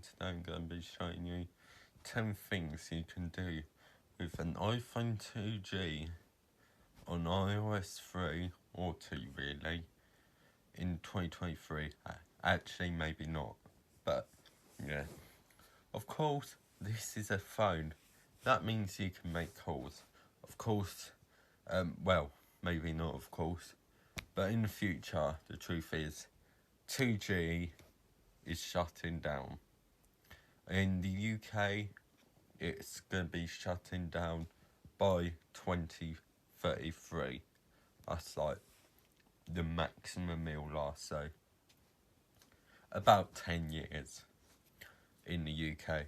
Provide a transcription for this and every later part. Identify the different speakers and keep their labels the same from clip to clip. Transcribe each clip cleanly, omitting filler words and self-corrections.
Speaker 1: today I'm going to be showing you 10 things you can do with an iPhone 2G on iOS 3 or 2 really in 2023. Actually, maybe not, but yeah. Of course, this is a phone. That means you can make calls. Of course, well, maybe not of course, but in the future, the truth is 2G is shutting down. In the UK, it's going to be shutting down by 2033. That's like the maximum it'll last, so about 10 years in the UK.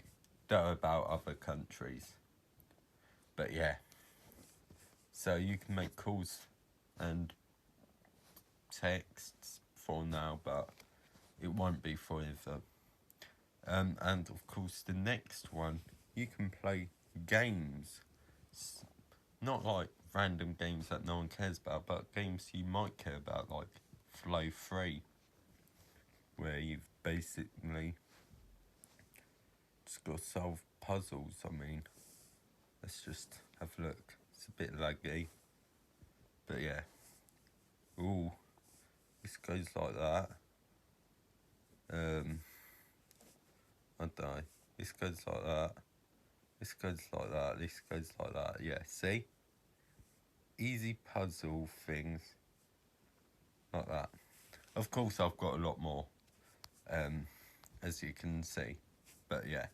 Speaker 1: Don't know about other countries. But yeah, so you can make calls and texts for now, but it won't be forever. And of course, the next one, you can play games. Not like random games that no one cares about, but games you might care about, like Flow 3, where you've basically just got to solve puzzles. I mean, let's just have a look. It's a bit laggy, but yeah. Ooh, this goes like that. I don't know. This goes like that. This goes like that. This goes like that. Yeah, see? Easy puzzle things like that. Of course, I've got a lot more, as you can see. But yeah,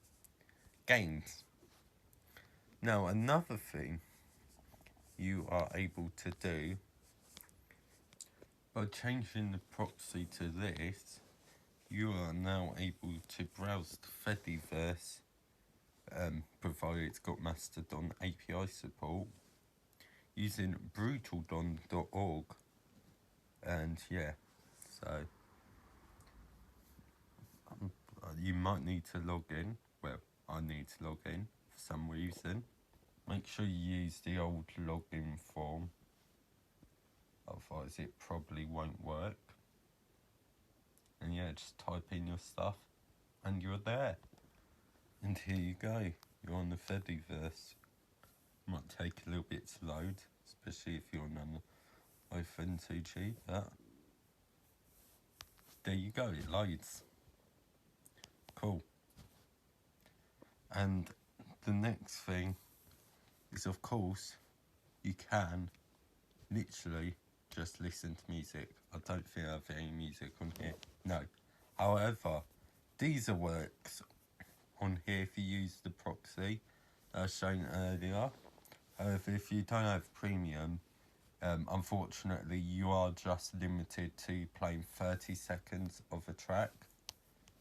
Speaker 1: games. Now, another thing you are able to do by changing the proxy to this, you are now able to browse the Fediverse, provided it's got Mastodon API support, using brutaldon.org. And yeah, so you might need to log in. Well, I need to log in for some reason. Make sure you use the old login form, otherwise it probably won't work. And yeah, just type in your stuff and you're there. And here you go, you're on the Fediverse. Might take a little bit to load, especially if you're on an iPhone 2G, but there you go, it loads. Cool. And the next thing is, of course, you can literally just listen to music. I don't think I have any music on here. No. However, Deezer works on here if you use the proxy as shown earlier. However, if you don't have premium, unfortunately, you are just limited to playing 30 seconds of a track.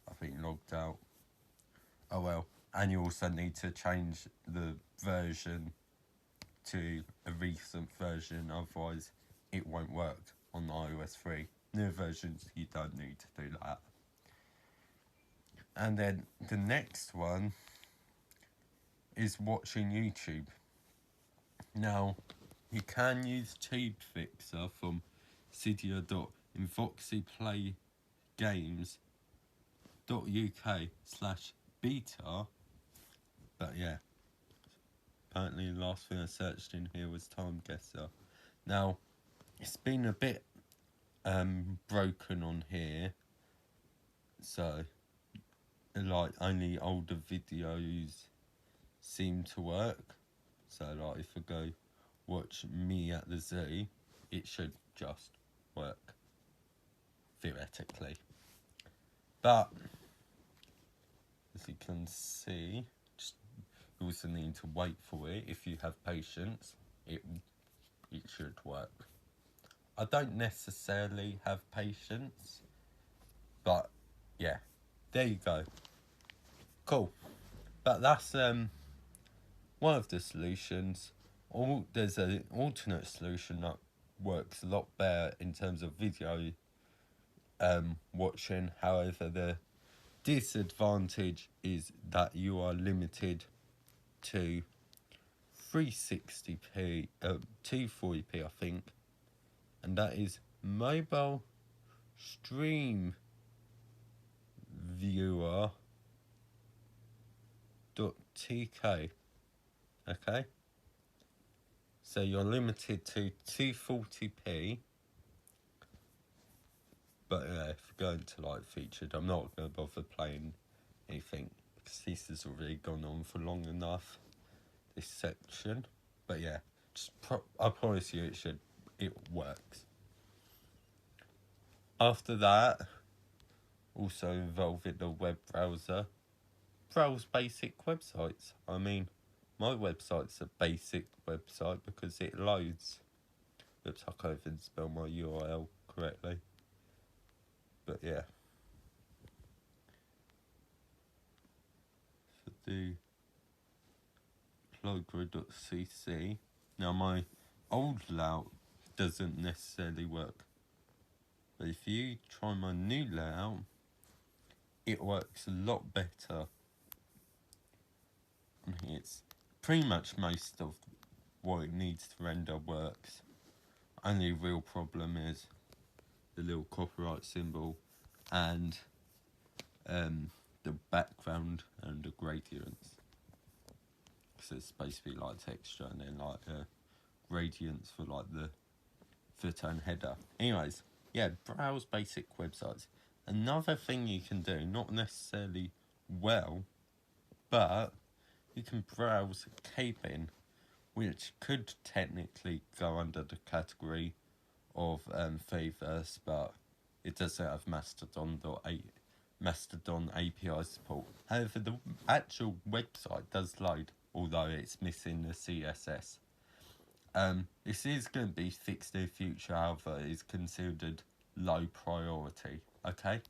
Speaker 1: I've been logged out. Oh well. And you also need to change the version to a recent version, otherwise it won't work on iOS 3. New versions, you don't need to do that. And then the next one is watching YouTube. Now, you can use Tube Fixer from cydia.infoxyplaygames.uk/beta, but yeah, apparently the last thing I searched in here was Time Guesser. Now, it's been a bit broken on here, so like only older videos seem to work. So like if I go watch me at the zoo, it should just work, theoretically. But as you can see, you also need to wait for it. If you have patience, it should work. I don't necessarily have patience, but yeah, there you go. Cool. But that's one of the solutions. There's an alternate solution that works a lot better in terms of video watching. However, the disadvantage is that you are limited to 360p, 240p I think, and that is mobile stream viewer Okay, so you're limited to 240p. But if you're going to like featured, I'm not going to bother playing anything because this has already gone on for long enough, this section. But yeah, I promise you it works. After that, also involving the web browser, browse basic websites. I mean, my website's a basic website because it loads. Looks like I didn't spell my URL correctly. But yeah. For the plugro.cc. Now my old layout doesn't necessarily work. But if you try my new layout, it works a lot better. I mean, it's pretty much most of what it needs to render works. Only real problem is the little copyright symbol and the background and the gradients. Because it's supposed to be like texture and then like gradients for like the footer and header. Anyways, yeah, browse basic websites. Another thing you can do, not necessarily well, but you can browse Kbin, which could technically go under the category of Thingiverse, but it doesn't have Mastodon API support. However, the actual website does load, although it's missing the CSS. This is going to be fixed in the future, however, it is considered low priority. Okay.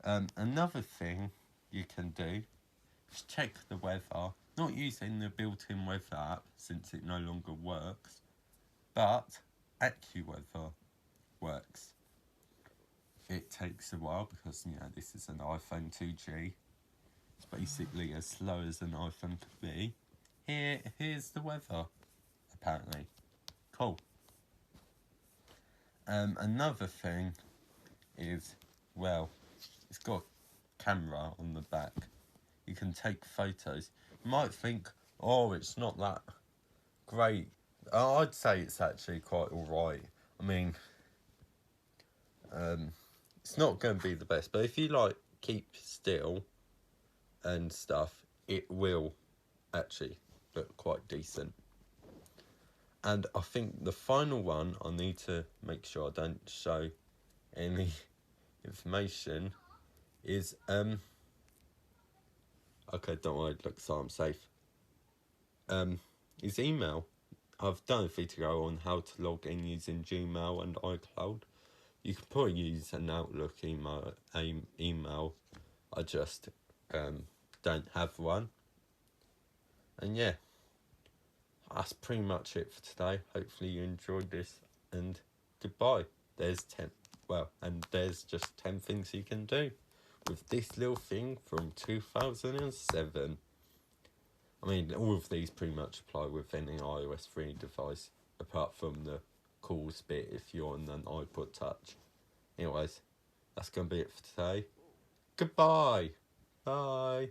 Speaker 1: Another thing you can do is check the weather, not using the built-in weather app since it no longer works, but AccuWeather works. It takes a while because this is an iPhone 2G. It's basically as slow as an iPhone could be. Here's the weather. Apparently, cool. Another thing is, well, it's got a camera on the back. You can take photos. You might think, oh, it's not that great. I'd say it's actually quite alright. I mean, it's not going to be the best, but if you like keep still and stuff, it will actually look quite decent. And I think the final one, I need to make sure I don't show any information, is okay, don't worry, it looks like I'm safe. Is email. I've done a video on how to log in using Gmail and iCloud. You can probably use an Outlook email. I just don't have one. And yeah, that's pretty much it for today. Hopefully you enjoyed this, and goodbye. There's just 10 things you can do with this little thing from 2007. I mean, all of these pretty much apply with any iOS 3 device, apart from the calls bit if you're on an iPod Touch. Anyways, that's going to be it for today. Goodbye. Bye.